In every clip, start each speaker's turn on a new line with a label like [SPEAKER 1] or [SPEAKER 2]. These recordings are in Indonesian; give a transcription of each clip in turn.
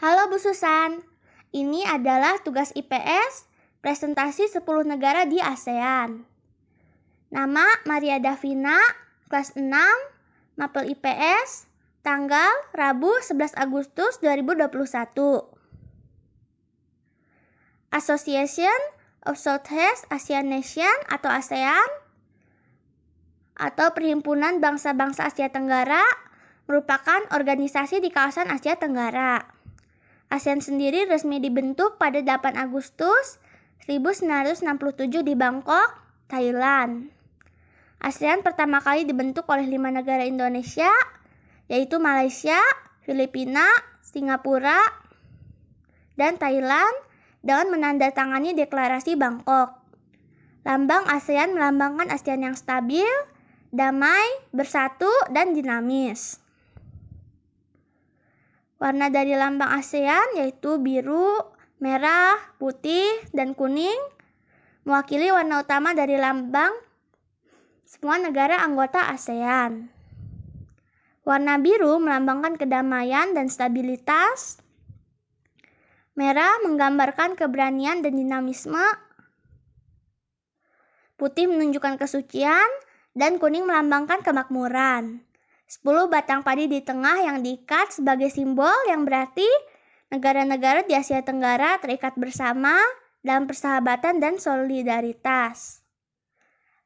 [SPEAKER 1] Halo Bu Susan, ini adalah tugas IPS presentasi 10 negara di ASEAN. Nama Maria Davina, kelas 6, Mapel IPS, tanggal Rabu 11 Agustus 2021. Association of Southeast Asian Nations atau ASEAN atau Perhimpunan Bangsa-Bangsa Asia Tenggara merupakan organisasi di kawasan Asia Tenggara. ASEAN sendiri resmi dibentuk pada 8 Agustus 1967 di Bangkok, Thailand. ASEAN pertama kali dibentuk oleh 5 negara Indonesia, yaitu Malaysia, Filipina, Singapura, dan Thailand dengan menandatangani deklarasi Bangkok. Lambang ASEAN melambangkan ASEAN yang stabil, damai, bersatu, dan dinamis. Warna dari lambang ASEAN yaitu biru, merah, putih, dan kuning, mewakili warna utama dari lambang semua negara anggota ASEAN. Warna biru melambangkan kedamaian dan stabilitas, merah menggambarkan keberanian dan dinamisme, putih menunjukkan kesucian, dan kuning melambangkan kemakmuran. 10 batang padi di tengah yang diikat sebagai simbol yang berarti negara-negara di Asia Tenggara terikat bersama dalam persahabatan dan solidaritas.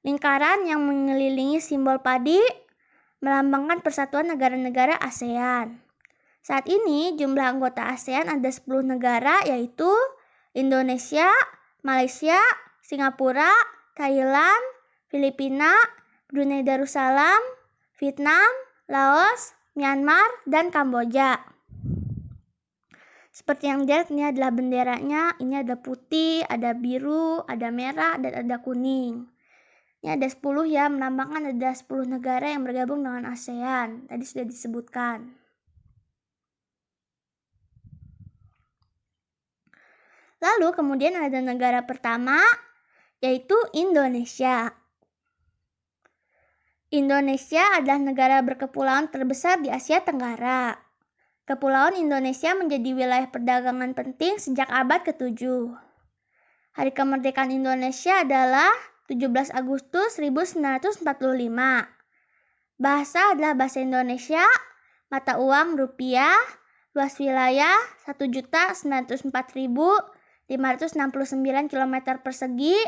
[SPEAKER 1] Lingkaran yang mengelilingi simbol padi melambangkan persatuan negara-negara ASEAN. Saat ini jumlah anggota ASEAN ada 10 negara yaitu Indonesia, Malaysia, Singapura, Thailand, Filipina, Brunei Darussalam, Vietnam, Laos, Myanmar, dan Kamboja. Seperti yang dilihat, ini adalah benderanya. Ini ada putih, ada biru, ada merah, dan ada kuning. Ini ada 10 ya, melambangkan ada 10 negara yang bergabung dengan ASEAN. Tadi sudah disebutkan. Lalu kemudian ada negara pertama, yaitu Indonesia. Indonesia adalah negara berkepulauan terbesar di Asia Tenggara. Kepulauan Indonesia menjadi wilayah perdagangan penting sejak abad ke-7. Hari kemerdekaan Indonesia adalah 17 Agustus 1945. Bahasa adalah bahasa Indonesia, mata uang rupiah, luas wilayah 1.904.569 km persegi.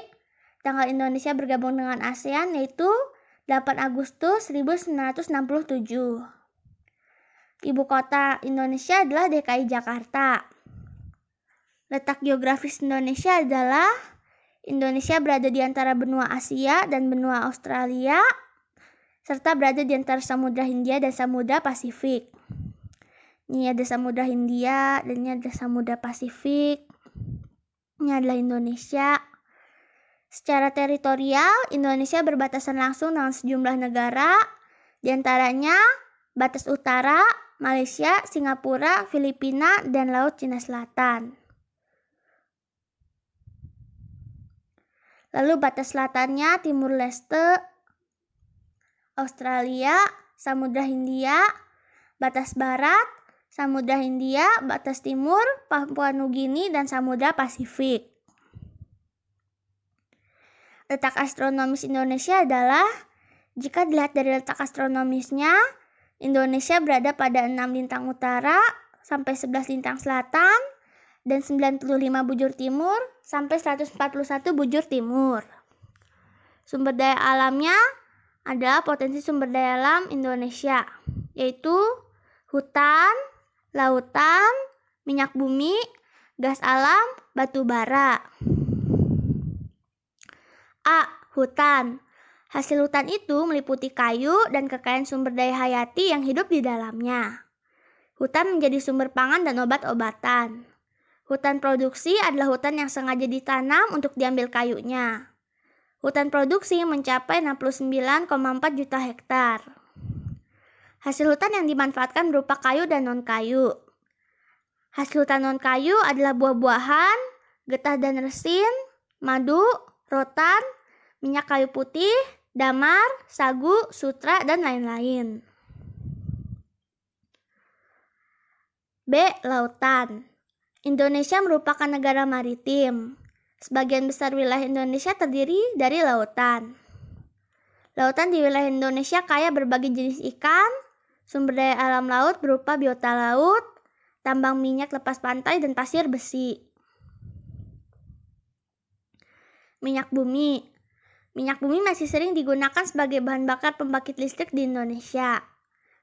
[SPEAKER 1] Tanggal Indonesia bergabung dengan ASEAN yaitu 8 Agustus 1967. Ibu kota Indonesia adalah DKI Jakarta. Letak geografis Indonesia adalah Indonesia berada di antara benua Asia dan benua Australia, serta berada di antara Samudra Hindia dan Samudra Pasifik. Ini ada Samudra Hindia dan ini ada Samudra Pasifik. Ini adalah Indonesia. Secara teritorial, Indonesia berbatasan langsung dengan sejumlah negara, di antaranya batas utara, Malaysia, Singapura, Filipina, dan Laut Cina Selatan. Lalu batas selatannya Timur Leste, Australia, Samudra Hindia, batas barat, Samudra Hindia, batas timur, Papua Nugini, dan Samudra Pasifik. Letak astronomis Indonesia adalah, jika dilihat dari letak astronomisnya, Indonesia berada pada 6 lintang utara sampai 11 lintang selatan dan 95 bujur timur sampai 141 bujur timur. Sumber daya alamnya adalah potensi sumber daya alam Indonesia, yaitu hutan, lautan, minyak bumi, gas alam, batu bara. A. Hutan. Hasil hutan itu meliputi kayu dan kekayaan sumber daya hayati yang hidup di dalamnya. Hutan menjadi sumber pangan dan obat-obatan. Hutan produksi adalah hutan yang sengaja ditanam untuk diambil kayunya. Hutan produksi mencapai 69,4 juta hektar. Hasil hutan yang dimanfaatkan berupa kayu dan non-kayu. Hasil hutan non-kayu adalah buah-buahan, getah dan resin, madu, rotan, minyak kayu putih, damar, sagu, sutra, dan lain-lain. B. Lautan. Indonesia merupakan negara maritim. Sebagian besar wilayah Indonesia terdiri dari lautan. Lautan di wilayah Indonesia kaya berbagai jenis ikan, sumber daya alam laut berupa biota laut, tambang minyak lepas pantai, dan pasir besi. Minyak bumi. Minyak bumi masih sering digunakan sebagai bahan bakar pembangkit listrik di Indonesia.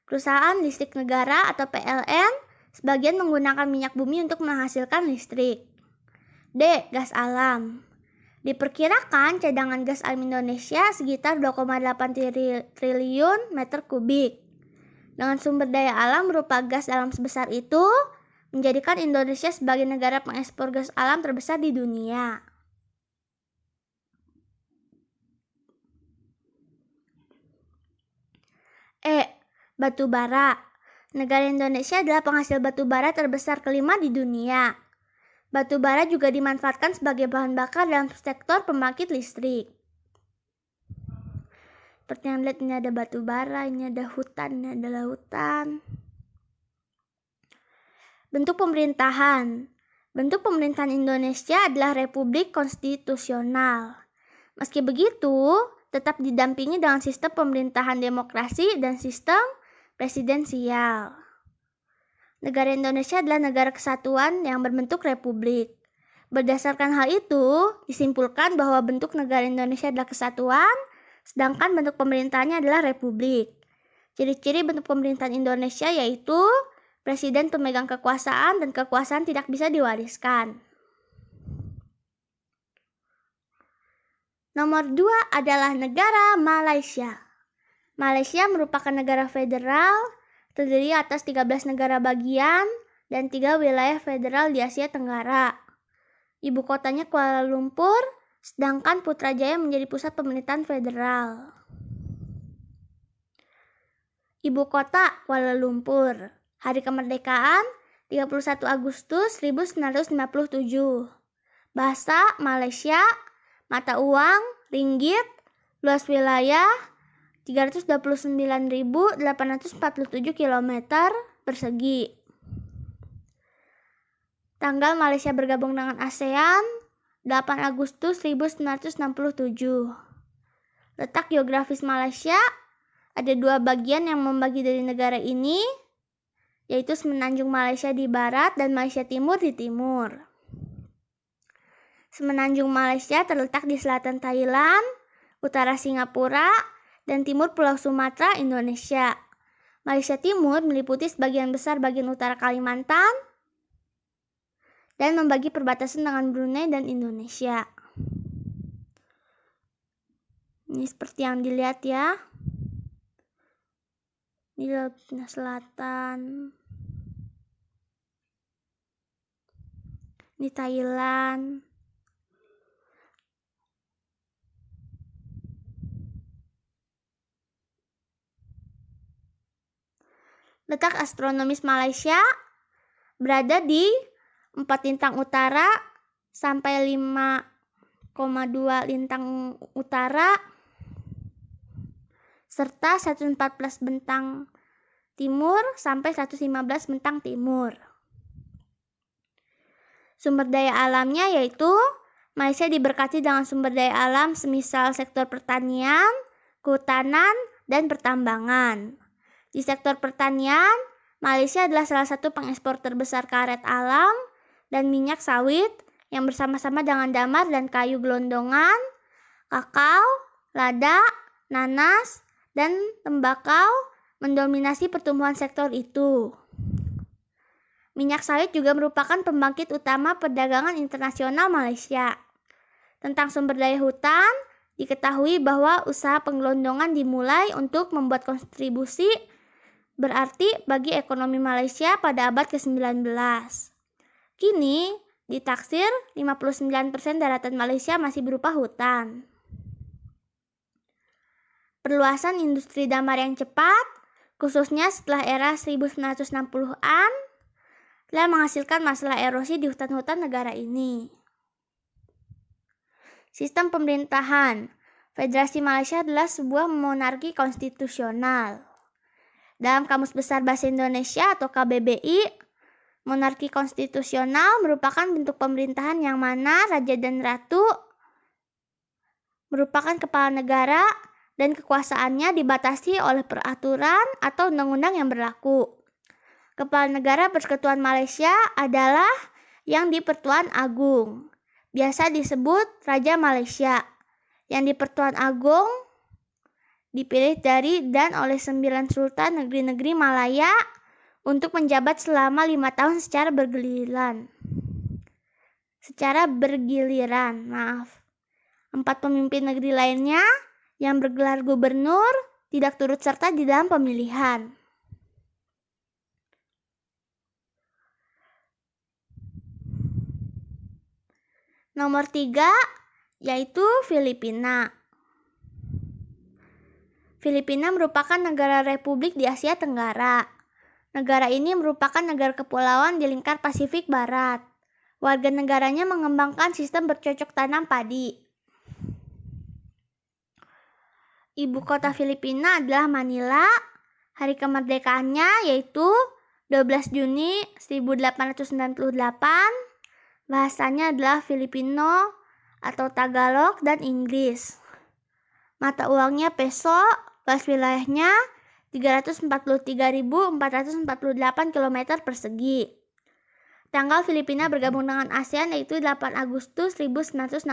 [SPEAKER 1] Perusahaan listrik negara atau PLN sebagian menggunakan minyak bumi untuk menghasilkan listrik. D. Gas alam. Diperkirakan cadangan gas alam Indonesia sekitar 2,8 triliun meter kubik. Dengan sumber daya alam berupa gas alam sebesar itu, menjadikan Indonesia sebagai negara pengekspor gas alam terbesar di dunia. E. Batu bara. Negara Indonesia adalah penghasil batu bara terbesar kelima di dunia. Batu bara juga dimanfaatkan sebagai bahan bakar dalam sektor pembangkit listrik. Seperti yang lihat, ini ada batu bara, ini ada hutan, ini ada lautan. Bentuk pemerintahan. Bentuk pemerintahan Indonesia adalah republik konstitusional. Meski begitu, tetap didampingi dengan sistem pemerintahan demokrasi dan sistem presidensial. Negara Indonesia adalah negara kesatuan yang berbentuk republik. Berdasarkan hal itu, disimpulkan bahwa bentuk negara Indonesia adalah kesatuan, sedangkan bentuk pemerintahannya adalah republik. Ciri-ciri bentuk pemerintahan Indonesia yaitu presiden pemegang kekuasaan dan kekuasaan tidak bisa diwariskan. Nomor 2 adalah negara Malaysia. Malaysia merupakan negara federal, terdiri atas 13 negara bagian dan 3 wilayah federal di Asia Tenggara. Ibu kotanya Kuala Lumpur, sedangkan Putrajaya menjadi pusat pemerintahan federal. Ibu kota Kuala Lumpur. Hari kemerdekaan 31 Agustus 1957. Bahasa Malaysia, mata uang ringgit, luas wilayah 329.847 km persegi. Tanggal Malaysia bergabung dengan ASEAN 8 Agustus 1967. Letak geografis Malaysia, ada 2 bagian yang membagi dari negara ini, yaitu Semenanjung Malaysia di barat dan Malaysia Timur di timur. Semenanjung Malaysia terletak di selatan Thailand, utara Singapura, dan timur Pulau Sumatera, Indonesia. Malaysia Timur meliputi sebagian besar bagian utara Kalimantan dan membagi perbatasan dengan Brunei dan Indonesia. Ini seperti yang dilihat ya. Ini Laut Cina Selatan. Ini Thailand. Letak astronomis Malaysia berada di 4 lintang utara sampai 5,2 lintang utara serta 114 bentang timur sampai 115 bentang timur. Sumber daya alamnya yaitu Malaysia diberkati dengan sumber daya alam semisal sektor pertanian, kehutanan, dan pertambangan. Di sektor pertanian, Malaysia adalah salah satu pengekspor terbesar karet alam dan minyak sawit yang bersama-sama dengan damar dan kayu gelondongan, kakao, lada, nanas, dan tembakau mendominasi pertumbuhan sektor itu. Minyak sawit juga merupakan pembangkit utama perdagangan internasional Malaysia. Tentang sumber daya hutan, diketahui bahwa usaha penggelondongan dimulai untuk membuat kontribusi berarti bagi ekonomi Malaysia pada abad ke-19. Kini, ditaksir 59% daratan Malaysia masih berupa hutan. Perluasan industri damar yang cepat, khususnya setelah era 1960-an, telah menghasilkan masalah erosi di hutan-hutan negara ini. Sistem pemerintahan Federasi Malaysia adalah sebuah monarki konstitusional. Dalam Kamus Besar Bahasa Indonesia atau KBBI, Monarki konstitusional merupakan bentuk pemerintahan yang mana raja dan ratu merupakan kepala negara dan kekuasaannya dibatasi oleh peraturan atau undang-undang yang berlaku. Kepala negara Persekutuan Malaysia adalah yang di-Pertuan Agong, biasa disebut Raja Malaysia. Yang di-Pertuan Agong dipilih dari dan oleh 9 sultan negeri-negeri Malaya untuk menjabat selama 5 tahun secara bergiliran. 4 pemimpin negeri lainnya yang bergelar gubernur tidak turut serta di dalam pemilihan. Nomor 3 yaitu Filipina. Filipina merupakan negara republik di Asia Tenggara. Negara ini merupakan negara kepulauan di lingkar Pasifik Barat. Warga negaranya mengembangkan sistem bercocok tanam padi. Ibu kota Filipina adalah Manila. Hari kemerdekaannya yaitu 12 Juni 1898. Bahasanya adalah Filipino atau Tagalog dan Inggris. Mata uangnya peso, luas wilayahnya 343.448 km persegi. Tanggal Filipina bergabung dengan ASEAN yaitu 8 Agustus 1967.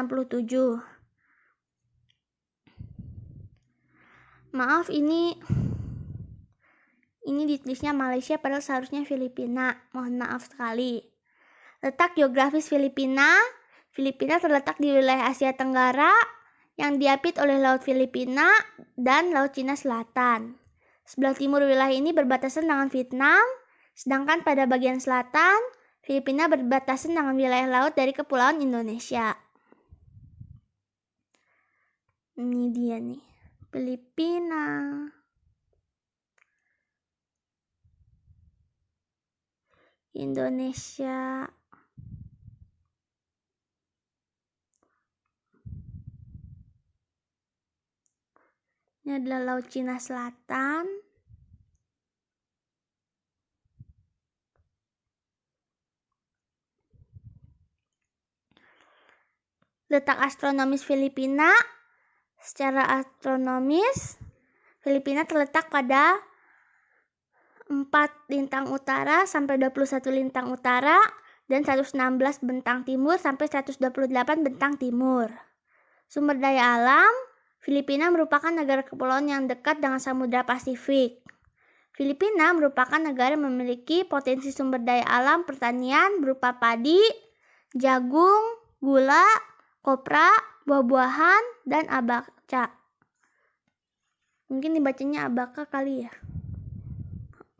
[SPEAKER 1] Maaf, ini ditulisnya Malaysia padahal seharusnya Filipina. Mohon maaf sekali. Letak geografis Filipina. Filipina terletak di wilayah Asia Tenggara yang diapit oleh Laut Filipina dan Laut Cina Selatan. Sebelah timur wilayah ini berbatasan dengan Vietnam, sedangkan pada bagian selatan, Filipina berbatasan dengan wilayah laut dari Kepulauan Indonesia. Ini dia nih, Filipina. Indonesia. Ini adalah Laut Cina Selatan. Letak astronomis Filipina. Secara astronomis, Filipina terletak pada 4 lintang utara sampai 21 lintang utara dan 116 bentang timur sampai 128 bentang timur. Sumber daya alam, Filipina merupakan negara kepulauan yang dekat dengan Samudra Pasifik. Filipina merupakan negara yang memiliki potensi sumber daya alam pertanian berupa padi, jagung, gula, kopra, buah-buahan, dan abaca. Mungkin dibacanya abaca kali ya.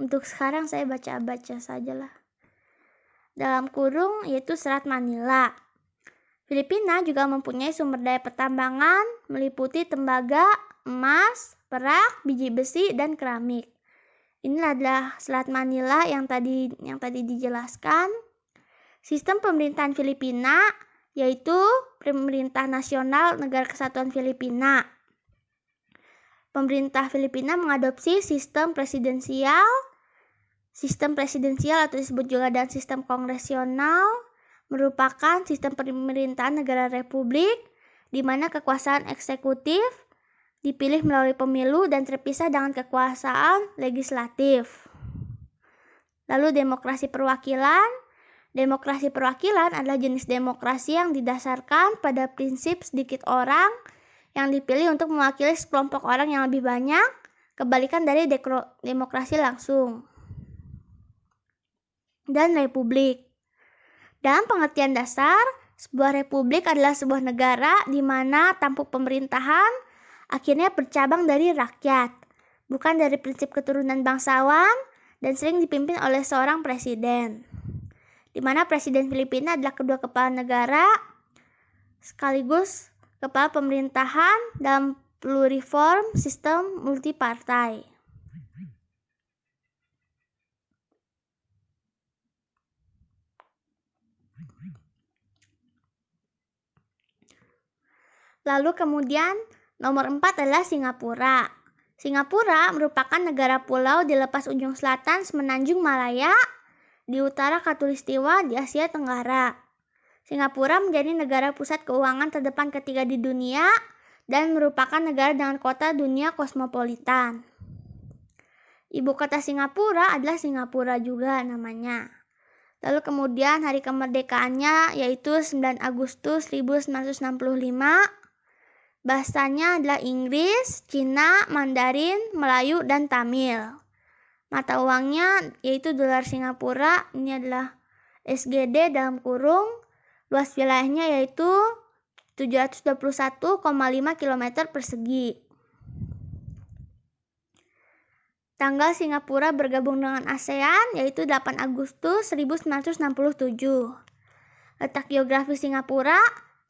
[SPEAKER 1] Untuk sekarang saya baca abaca sajalah. Dalam kurung yaitu Selat Manila. Filipina juga mempunyai sumber daya pertambangan meliputi tembaga, emas, perak, biji besi, dan keramik. Inilah adalah Selat Manila yang tadi dijelaskan. Sistem pemerintahan Filipina yaitu Pemerintah Nasional Negara Kesatuan Filipina. Pemerintah Filipina mengadopsi sistem presidensial atau disebut juga dengan sistem kongresional merupakan sistem pemerintahan negara republik di mana kekuasaan eksekutif dipilih melalui pemilu dan terpisah dengan kekuasaan legislatif. Lalu demokrasi perwakilan. Demokrasi perwakilan adalah jenis demokrasi yang didasarkan pada prinsip sedikit orang yang dipilih untuk mewakili sekelompok orang yang lebih banyak, kebalikan dari demokrasi langsung. Dan republik. Dalam pengertian dasar, sebuah republik adalah sebuah negara di mana tampuk pemerintahan akhirnya bercabang dari rakyat, bukan dari prinsip keturunan bangsawan dan sering dipimpin oleh seorang presiden. Di mana presiden Filipina adalah kedua kepala negara sekaligus kepala pemerintahan dalam pluriform sistem multipartai. Lalu kemudian nomor 4 adalah Singapura. Singapura merupakan negara pulau di lepas ujung selatan Semenanjung Malaya di utara Khatulistiwa di Asia Tenggara. Singapura menjadi negara pusat keuangan terdepan ketiga di dunia dan merupakan negara dengan kota dunia kosmopolitan. Ibu kota Singapura adalah Singapura juga namanya. Lalu kemudian hari kemerdekaannya yaitu 9 Agustus 1965. Bahasanya adalah Inggris, Cina, Mandarin, Melayu, dan Tamil. Mata uangnya yaitu dolar Singapura, ini adalah SGD dalam kurung. Luas wilayahnya yaitu 721,5 km persegi. Tanggal Singapura bergabung dengan ASEAN yaitu 8 Agustus 1967. Letak geografis Singapura,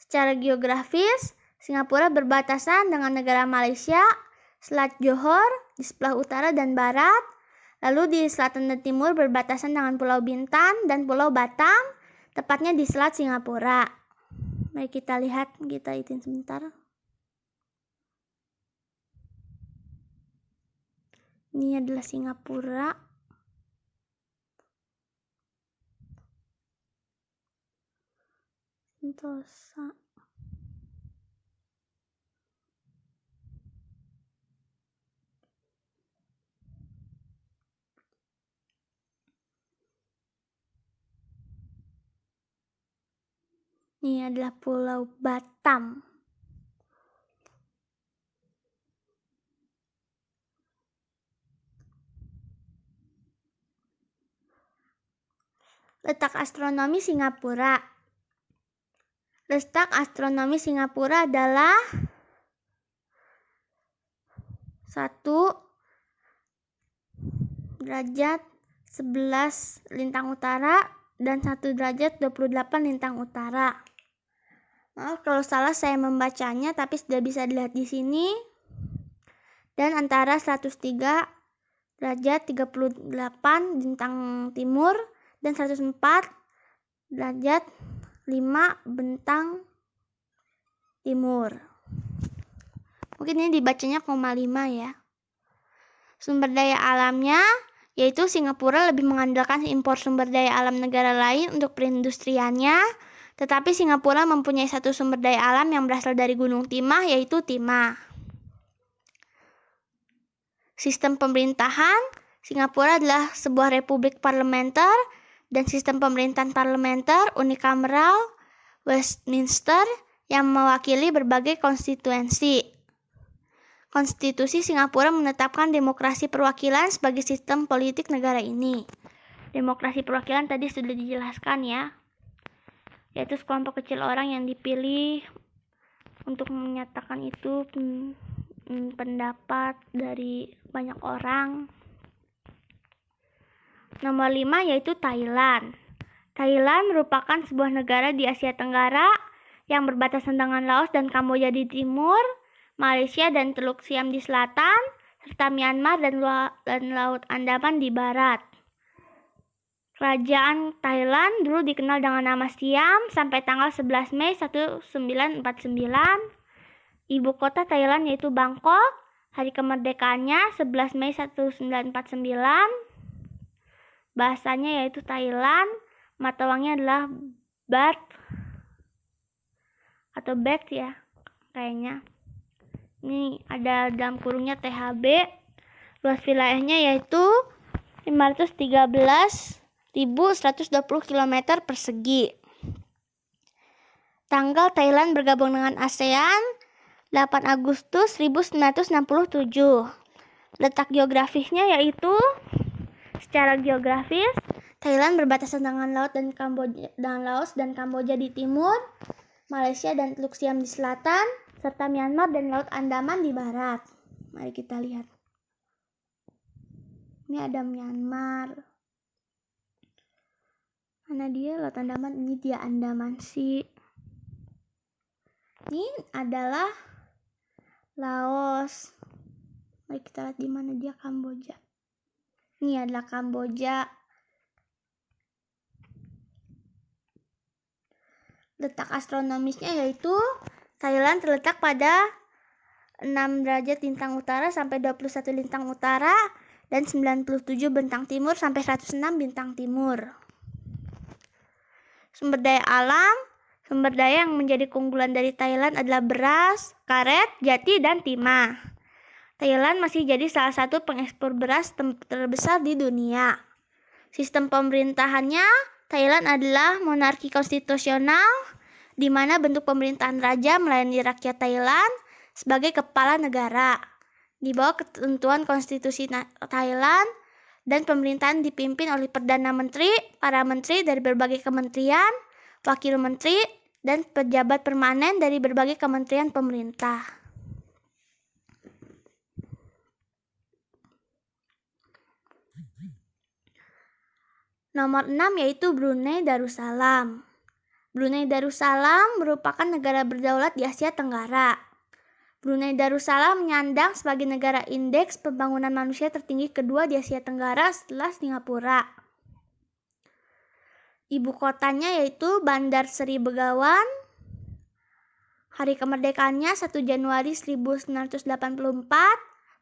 [SPEAKER 1] secara geografis, Singapura berbatasan dengan negara Malaysia, Selat Johor di sebelah utara dan barat, lalu di selatan dan timur berbatasan dengan Pulau Bintan dan Pulau Batam, tepatnya di Selat Singapura. Mari kita lihat, kita hitung sebentar. Ini adalah Singapura. Sentosa. Ini adalah Pulau Batam. Letak astronomi Singapura. Letak astronomi Singapura adalah 1 derajat 11 lintang utara dan 1 derajat 28 lintang utara. Maaf kalau salah saya membacanya, tapi sudah bisa dilihat di sini. Dan antara 103 derajat 38 bintang timur dan 104 derajat 5 bintang timur. Mungkin ini dibacanya 0,5 ya. Sumber daya alamnya yaitu Singapura lebih mengandalkan impor sumber daya alam negara lain untuk perindustriannya. Tetapi Singapura mempunyai satu sumber daya alam yang berasal dari Gunung Timah, yaitu Timah. Sistem pemerintahan, Singapura adalah sebuah republik parlementer, dan sistem pemerintahan parlementer unikameral Westminster yang mewakili berbagai konstituensi. Konstitusi Singapura menetapkan demokrasi perwakilan sebagai sistem politik negara ini. Demokrasi perwakilan tadi sudah dijelaskan ya, yaitu sekelompok kecil orang yang dipilih untuk menyatakan itu pendapat dari banyak orang. Nomor 5 yaitu Thailand. Thailand merupakan sebuah negara di Asia Tenggara yang berbatasan dengan Laos dan Kamboja di timur, Malaysia dan Teluk Siam di selatan, serta Myanmar dan Laut Andaman di barat. Kerajaan Thailand dulu dikenal dengan nama Siam sampai tanggal 11 Mei 1949. Ibu kota Thailand yaitu Bangkok. Hari kemerdekaannya 11 Mei 1949. Bahasanya yaitu Thailand. Mata uangnya adalah baht atau baht ya kayaknya. Ini ada dalam kurungnya THB. Luas wilayahnya yaitu 513.120 km persegi. Tanggal Thailand bergabung dengan ASEAN 8 Agustus 1967. Letak geografisnya yaitu secara geografis Thailand berbatasan dengan Laos dan Kamboja di timur, Malaysia dan Teluk Siam di selatan, serta Myanmar dan Laut Andaman di barat. Mari kita lihat. Ini ada Myanmar. Mana dia Laut Andaman? Ini dia Andaman Sea. Ini adalah Laos. Mari kita lihat di mana dia Kamboja. Ini adalah Kamboja. Letak astronomisnya yaitu Thailand terletak pada 6 derajat lintang utara sampai 21 lintang utara dan 97 bintang timur sampai 106 bintang timur. Sumber daya alam. Sumber daya yang menjadi keunggulan dari Thailand adalah beras, karet, jati, dan timah. Thailand masih jadi salah satu pengekspor beras terbesar di dunia. Sistem pemerintahannya, Thailand adalah monarki konstitusional, di mana bentuk pemerintahan raja melayani rakyat Thailand sebagai kepala negara. Di bawah ketentuan konstitusi Thailand, dan pemerintahan dipimpin oleh Perdana Menteri, para menteri dari berbagai kementerian, wakil menteri, dan pejabat permanen dari berbagai kementerian pemerintah. Nomor 6 yaitu Brunei Darussalam. Brunei Darussalam merupakan negara berdaulat di Asia Tenggara. Brunei Darussalam menyandang sebagai negara indeks pembangunan manusia tertinggi kedua di Asia Tenggara setelah Singapura. Ibu kotanya yaitu Bandar Seri Begawan. Hari kemerdekaannya 1 Januari 1984.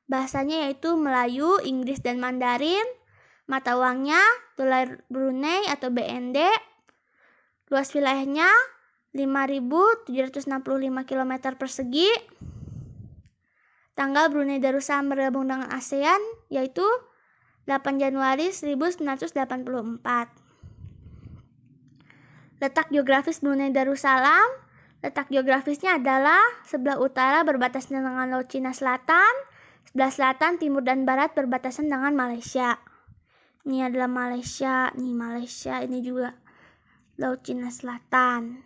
[SPEAKER 1] Bahasanya yaitu Melayu, Inggris, dan Mandarin. Mata uangnya dolar Brunei atau BND. Luas wilayahnya 5.765 km persegi. Tanggal Brunei Darussalam bergabung dengan ASEAN yaitu 8 Januari 1984. Letak geografis Brunei Darussalam. Letak geografisnya adalah sebelah utara berbatasan dengan Laut Cina Selatan, sebelah selatan, timur, dan barat berbatasan dengan Malaysia. Ini adalah Malaysia, ini juga Laut Cina Selatan.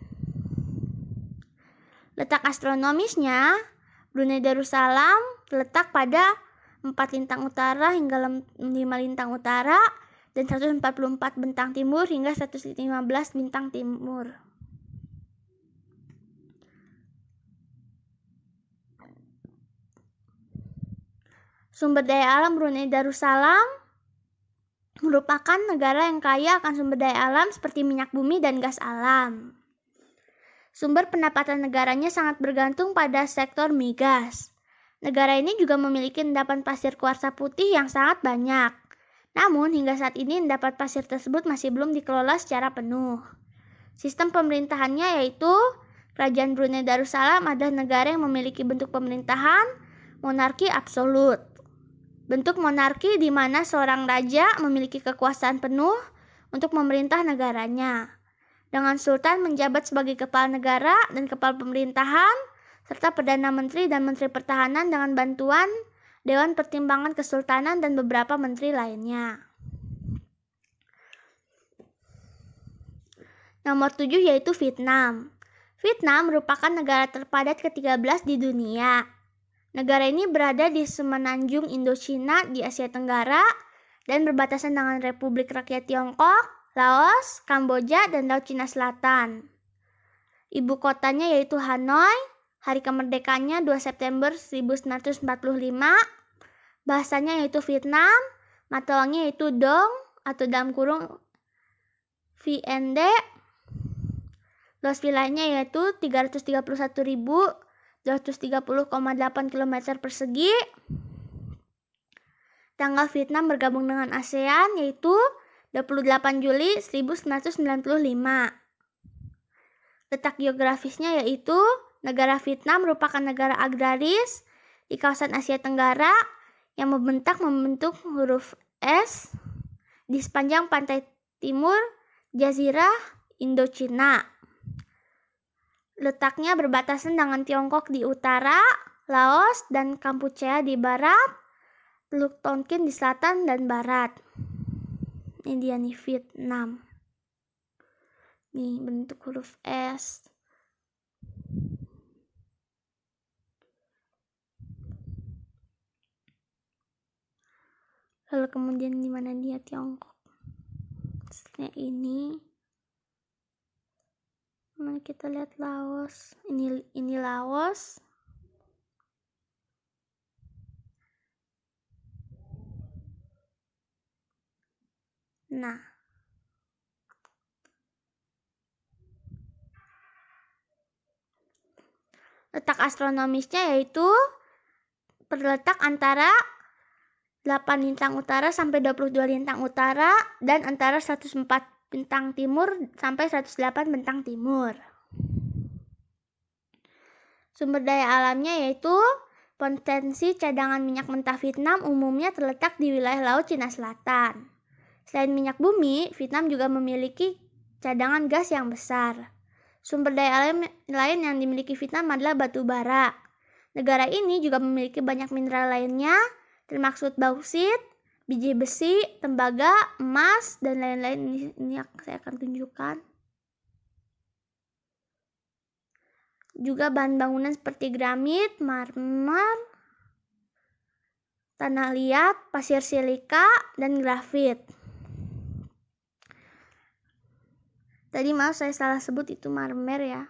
[SPEAKER 1] Letak astronomisnya, Brunei Darussalam terletak pada 4 lintang utara hingga 5 lintang utara dan 144 bintang timur hingga 115 bintang timur. Sumber daya alam Brunei Darussalam merupakan negara yang kaya akan sumber daya alam seperti minyak bumi dan gas alam. Sumber pendapatan negaranya sangat bergantung pada sektor migas. Negara ini juga memiliki endapan pasir kuarsa putih yang sangat banyak. Namun hingga saat ini endapan pasir tersebut masih belum dikelola secara penuh. Sistem pemerintahannya yaitu Kerajaan Brunei Darussalam adalah negara yang memiliki bentuk pemerintahan monarki absolut. Bentuk monarki di mana seorang raja memiliki kekuasaan penuh untuk memerintah negaranya, dengan sultan menjabat sebagai kepala negara dan kepala pemerintahan, serta Perdana Menteri dan Menteri Pertahanan dengan bantuan Dewan Pertimbangan Kesultanan dan beberapa menteri lainnya. Nomor 7 yaitu Vietnam. Vietnam merupakan negara terpadat ke-13 di dunia. Negara ini berada di semenanjung Indochina di Asia Tenggara dan berbatasan dengan Republik Rakyat Tiongkok, Laos, Kamboja, dan Laut Cina Selatan. Ibu kotanya yaitu Hanoi. Hari kemerdekaannya 2 September 1945. Bahasanya yaitu Vietnam. Mata uangnya yaitu Dong atau dalam kurung VND. Luas wilayahnya yaitu 331.230,8 km persegi. Tanggal Vietnam bergabung dengan ASEAN yaitu 28 Juli 1995. Letak geografisnya yaitu negara Vietnam merupakan negara agraris di kawasan Asia Tenggara yang membentuk huruf S di sepanjang pantai timur Jazirah Indochina. Letaknya berbatasan dengan Tiongkok di utara, Laos dan Kampuchea di barat, Teluk Tonkin di selatan dan barat. Ini dia nih Vietnam. Nih bentuk huruf S. Lalu kemudian di mana dia Tiongkok? Setelahnya ini. Mari kita lihat Laos. Ini Laos. Nah. Letak astronomisnya yaitu terletak antara 8 lintang utara sampai 22 lintang utara dan antara 104 bentang timur sampai 108 bentang timur. Sumber daya alamnya yaitu potensi cadangan minyak mentah Vietnam umumnya terletak di wilayah Laut Cina Selatan. Selain minyak bumi, Vietnam juga memiliki cadangan gas yang besar. Sumber daya alam lain yang dimiliki Vietnam adalah batu bara. Negara ini juga memiliki banyak mineral lainnya, termasuk bauksit, biji besi, tembaga, emas, dan lain-lain. Ini saya akan tunjukkan. Juga bahan bangunan seperti granit, marmer, tanah liat, pasir silika, dan grafit. Tadi maaf saya salah sebut, itu marmer ya.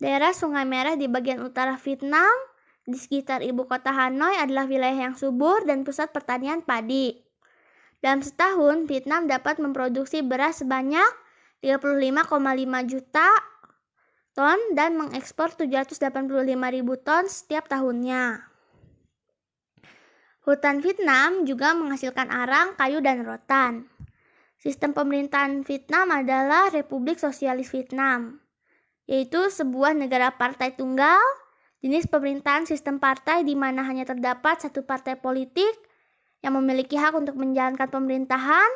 [SPEAKER 1] Daerah Sungai Merah di bagian utara Vietnam di sekitar ibu kota Hanoi adalah wilayah yang subur dan pusat pertanian padi. Dalam setahun, Vietnam dapat memproduksi beras sebanyak 35,5 juta ton dan mengekspor 785.000 ton setiap tahunnya. Hutan Vietnam juga menghasilkan arang, kayu, dan rotan. Sistem pemerintahan Vietnam adalah Republik Sosialis Vietnam, yaitu sebuah negara partai tunggal, jenis pemerintahan sistem partai di mana hanya terdapat satu partai politik yang memiliki hak untuk menjalankan pemerintahan.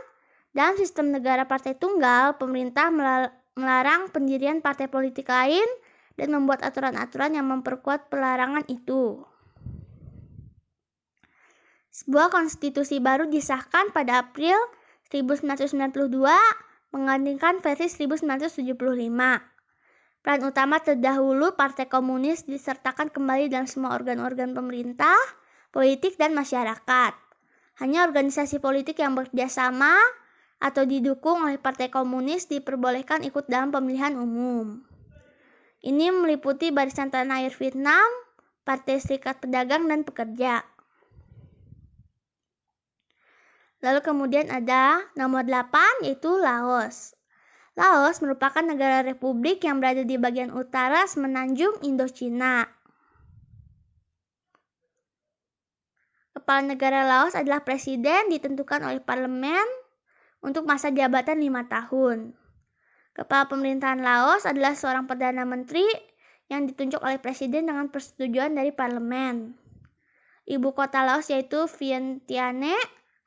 [SPEAKER 1] Dalam sistem negara partai tunggal, pemerintah melarang pendirian partai politik lain dan membuat aturan-aturan yang memperkuat pelarangan itu. Sebuah konstitusi baru disahkan pada April 1992 menggantikan versi 1975. Peran utama terdahulu Partai Komunis disertakan kembali dalam semua organ-organ pemerintah, politik, dan masyarakat. Hanya organisasi politik yang bekerjasama atau didukung oleh Partai Komunis diperbolehkan ikut dalam pemilihan umum. Ini meliputi Barisan Tanah Air Vietnam, Partai Serikat Pedagang dan Pekerja. Lalu kemudian ada nomor 8 yaitu Laos. Laos merupakan negara republik yang berada di bagian utara semenanjung Indochina. Kepala negara Laos adalah presiden ditentukan oleh parlemen untuk masa jabatan 5 tahun. Kepala pemerintahan Laos adalah seorang perdana menteri yang ditunjuk oleh presiden dengan persetujuan dari parlemen. Ibu kota Laos yaitu Vientiane.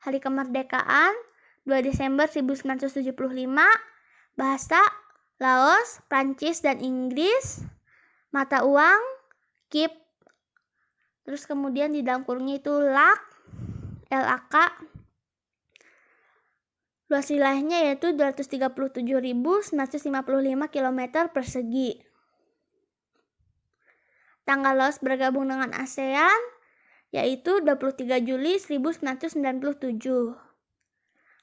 [SPEAKER 1] Hari kemerdekaan 2 Desember 1975. Bahasa Laos, Prancis, dan Inggris. Mata uang Kip. Terus kemudian di dalam kurungnya itu LAK, LAK. Luas wilayahnya yaitu 237.955 km persegi. Tanggal Laos bergabung dengan ASEAN yaitu 23 Juli 1997.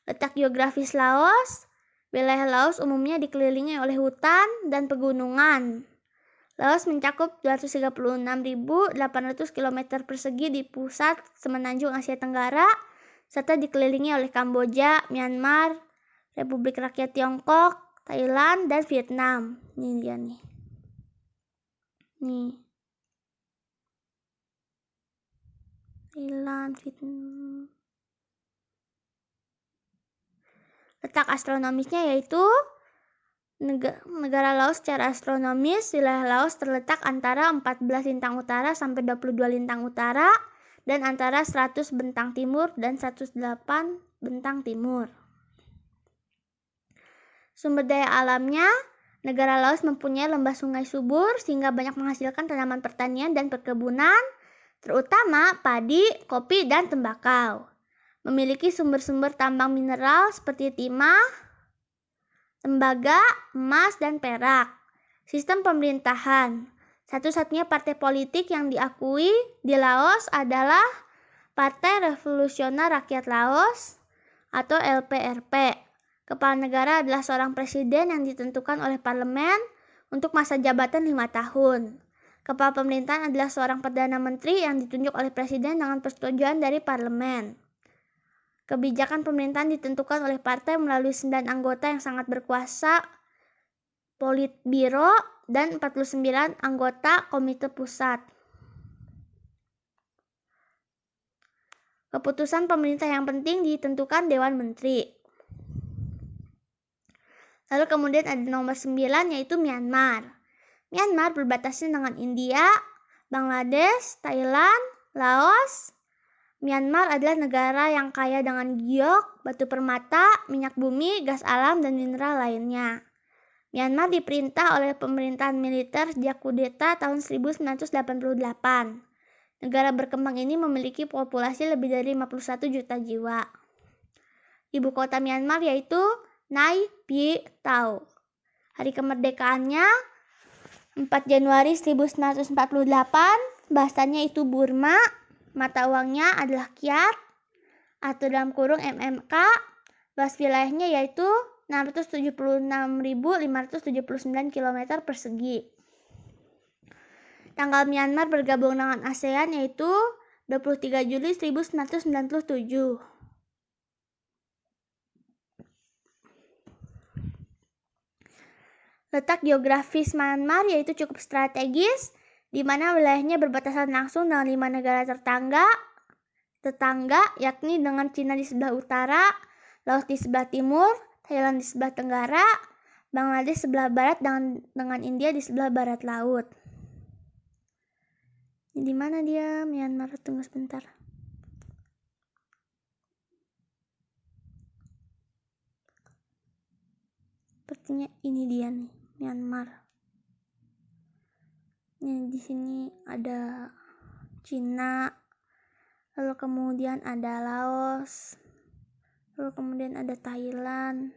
[SPEAKER 1] Letak geografis Laos. Wilayah Laos umumnya dikelilingi oleh hutan dan pegunungan. Laos mencakup 236.800 km persegi di pusat semenanjung Asia Tenggara, serta dikelilingi oleh Kamboja, Myanmar, Republik Rakyat Tiongkok, Thailand, dan Vietnam. Ini dia nih. Nih. Thailand, Vietnam. Letak astronomisnya yaitu negara Laos secara astronomis, wilayah Laos terletak antara 14 lintang utara sampai 22 lintang utara dan antara 100 bentang timur dan 108 bentang timur. Sumber daya alamnya, negara Laos mempunyai lembah sungai subur sehingga banyak menghasilkan tanaman pertanian dan perkebunan, terutama padi, kopi, dan tembakau. Memiliki sumber-sumber tambang mineral seperti timah, tembaga, emas, dan perak. Sistem pemerintahan. Satu-satunya partai politik yang diakui di Laos adalah Partai Revolusioner Rakyat Laos atau LPRP. Kepala negara adalah seorang presiden yang ditentukan oleh parlemen untuk masa jabatan 5 tahun. Kepala pemerintahan adalah seorang perdana menteri yang ditunjuk oleh presiden dengan persetujuan dari parlemen. Kebijakan pemerintahan ditentukan oleh partai melalui 9 anggota yang sangat berkuasa, Politbiro, dan 49 anggota Komite Pusat. Keputusan pemerintah yang penting ditentukan Dewan Menteri. Lalu kemudian ada nomor 9 yaitu Myanmar. Myanmar berbatasan dengan India, Bangladesh, Thailand, Laos. Myanmar adalah negara yang kaya dengan giok, batu permata, minyak bumi, gas alam, dan mineral lainnya. Myanmar diperintah oleh pemerintahan militer sejak kudeta tahun 1988. Negara berkembang ini memiliki populasi lebih dari 51 juta jiwa. Ibu kota Myanmar yaitu Nay Pyi Taw. Hari kemerdekaannya 4 Januari 1948, bahasanya itu Burma, mata uangnya adalah kyat atau dalam kurung MMK, luas wilayahnya yaitu 676.579 km persegi. Tanggal Myanmar bergabung dengan ASEAN yaitu 23 Juli 1997. Letak geografis Myanmar yaitu cukup strategis, di mana wilayahnya berbatasan langsung dengan 5 negara tetangga, yakni dengan Cina di sebelah utara, Laos di sebelah timur, Thailand di sebelah tenggara, Bangladesh sebelah barat dengan India di sebelah barat laut. Di mana dia Myanmar? Tunggu sebentar. Sepertinya ini dia nih, Myanmar. Di sini ada Cina, lalu kemudian ada Laos, lalu kemudian ada Thailand,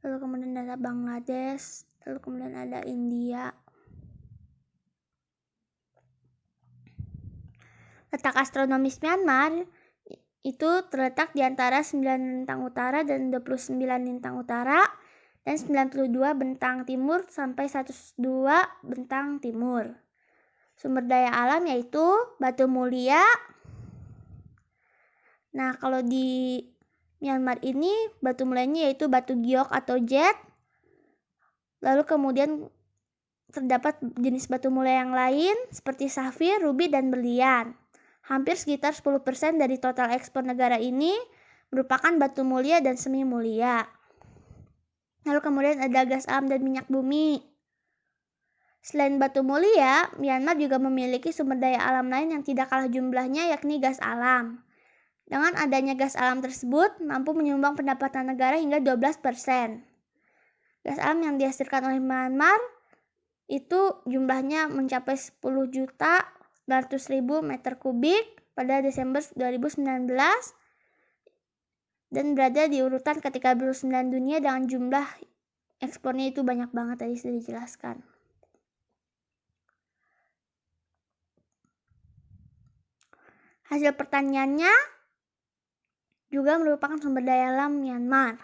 [SPEAKER 1] lalu kemudian ada Bangladesh, lalu kemudian ada India. Letak astronomis Myanmar itu terletak di antara 9 lintang utara dan 29 lintang utara dan 92 bentang timur sampai 102 bentang timur. Sumber daya alam yaitu batu mulia. Nah, kalau di Myanmar ini batu mulianya yaitu batu giok atau jet. Lalu kemudian terdapat jenis batu mulia yang lain seperti safir, rubi, dan berlian. Hampir sekitar 10% dari total ekspor negara ini merupakan batu mulia dan semi mulia. Lalu kemudian ada gas alam dan minyak bumi. Selain batu mulia, Myanmar juga memiliki sumber daya alam lain yang tidak kalah jumlahnya, yakni gas alam. Dengan adanya gas alam tersebut, mampu menyumbang pendapatan negara hingga 12%. Gas alam yang dihasilkan oleh Myanmar itu jumlahnya mencapai 10.900.000 meter kubik pada Desember 2019 dan berada di urutan ke-39 dunia dengan jumlah ekspornya itu banyak banget, tadi sudah dijelaskan. Hasil pertaniannya juga merupakan sumber daya alam Myanmar.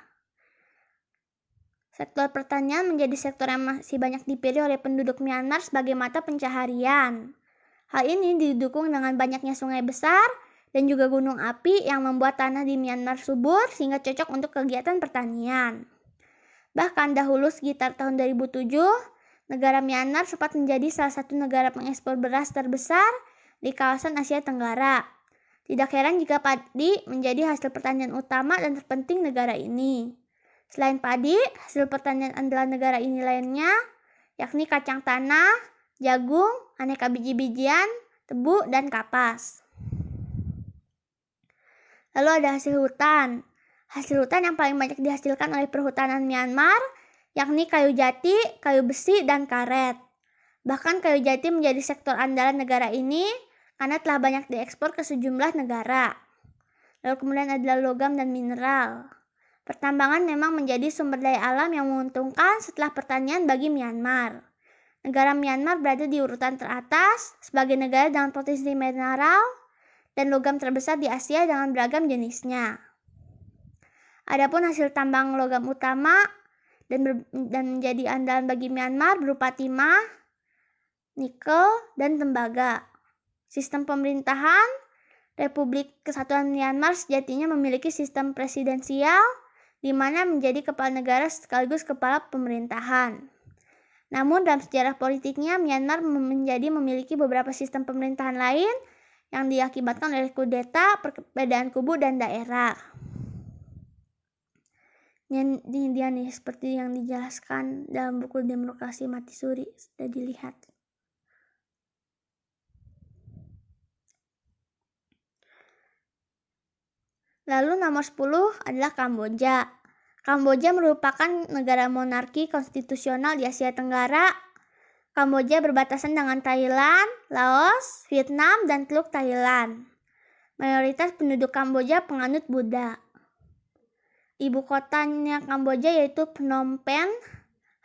[SPEAKER 1] Sektor pertanian menjadi sektor yang masih banyak dipilih oleh penduduk Myanmar sebagai mata pencaharian. Hal ini didukung dengan banyaknya sungai besar dan juga gunung api yang membuat tanah di Myanmar subur sehingga cocok untuk kegiatan pertanian. Bahkan dahulu sekitar tahun 2007, negara Myanmar sempat menjadi salah satu negara pengekspor beras terbesar di kawasan Asia Tenggara. Tidak heran jika padi menjadi hasil pertanian utama dan terpenting negara ini. Selain padi, hasil pertanian andalan negara ini lainnya yakni kacang tanah, jagung, aneka biji-bijian, tebu, dan kapas. Lalu ada hasil hutan. Hasil hutan yang paling banyak dihasilkan oleh perhutanan Myanmar yakni kayu jati, kayu besi, dan karet. Bahkan kayu jati menjadi sektor andalan negara ini karena telah banyak diekspor ke sejumlah negara. Lalu kemudian adalah logam dan mineral. Pertambangan memang menjadi sumber daya alam yang menguntungkan setelah pertanian bagi Myanmar. Negara Myanmar berada di urutan teratas sebagai negara dengan potensi mineral dan logam terbesar di Asia dengan beragam jenisnya. Adapun hasil tambang logam utama dan menjadi andalan bagi Myanmar berupa timah, nikel, dan tembaga. Sistem pemerintahan Republik Kesatuan Myanmar sejatinya memiliki sistem presidensial di mana menjadi kepala negara sekaligus kepala pemerintahan. Namun dalam sejarah politiknya Myanmar memiliki beberapa sistem pemerintahan lain yang diakibatkan oleh kudeta, perbedaan kubu dan daerah. Ini dia nih seperti yang dijelaskan dalam buku Demokrasi Mati Suri, sudah dilihat. Lalu nomor 10 adalah Kamboja. Kamboja merupakan negara monarki konstitusional di Asia Tenggara. Kamboja berbatasan dengan Thailand, Laos, Vietnam, dan Teluk Thailand. Mayoritas penduduk Kamboja penganut Buddha. Ibu kotanya Kamboja yaitu Phnom Penh.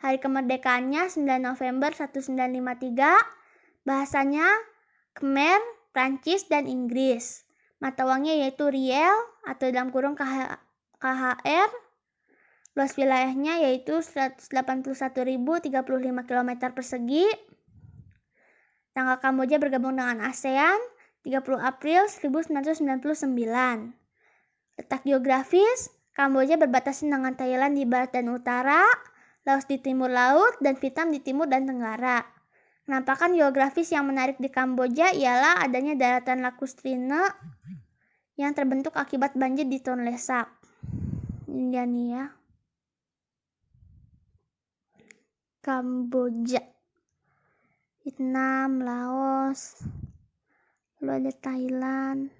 [SPEAKER 1] Hari kemerdekaannya 9 November 1953. Bahasanya Khmer, Prancis, dan Inggris. Mata uangnya yaitu riel atau dalam kurung KHR. Luas wilayahnya yaitu 181.035 km persegi. Tanggal Kamboja bergabung dengan ASEAN 30 April 1999. Letak geografis, Kamboja berbatasan dengan Thailand di barat dan utara, Laos di timur laut, dan Vietnam di timur dan tenggara. Penampakan geografis yang menarik di Kamboja ialah adanya daratan Lacustrine yang terbentuk akibat banjir di Tonle Sap. Ini dia nih ya. Kamboja, Vietnam, Laos, lalu ada Thailand.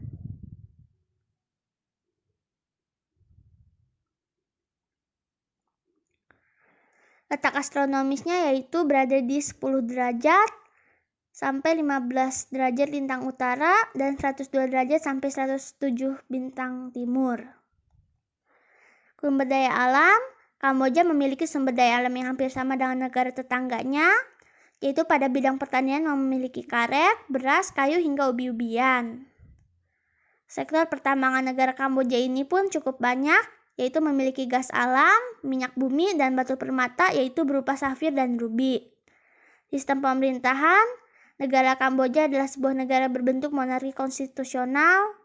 [SPEAKER 1] Letak astronomisnya yaitu berada di 10 derajat sampai 15 derajat lintang utara dan 102 derajat sampai 107 bintang timur. Sumber daya alam, Kamboja memiliki sumber daya alam yang hampir sama dengan negara tetangganya, yaitu pada bidang pertanian memiliki karet, beras, kayu, hingga ubi-ubian. Sektor pertambangan negara Kamboja ini pun cukup banyak, yaitu memiliki gas alam, minyak bumi, dan batu permata, yaitu berupa safir dan rubi. Sistem pemerintahan, negara Kamboja adalah sebuah negara berbentuk monarki konstitusional.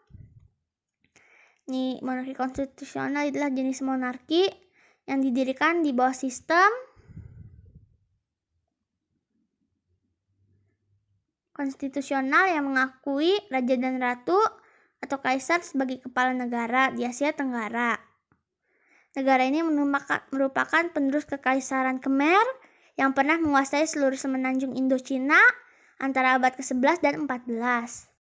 [SPEAKER 1] Monarki konstitusional adalah jenis monarki yang didirikan di bawah sistem konstitusional yang mengakui raja dan ratu atau kaisar sebagai kepala negara di Asia Tenggara. Negara ini merupakan penerus kekaisaran Khmer yang pernah menguasai seluruh semenanjung Indochina antara abad ke-11 dan 14.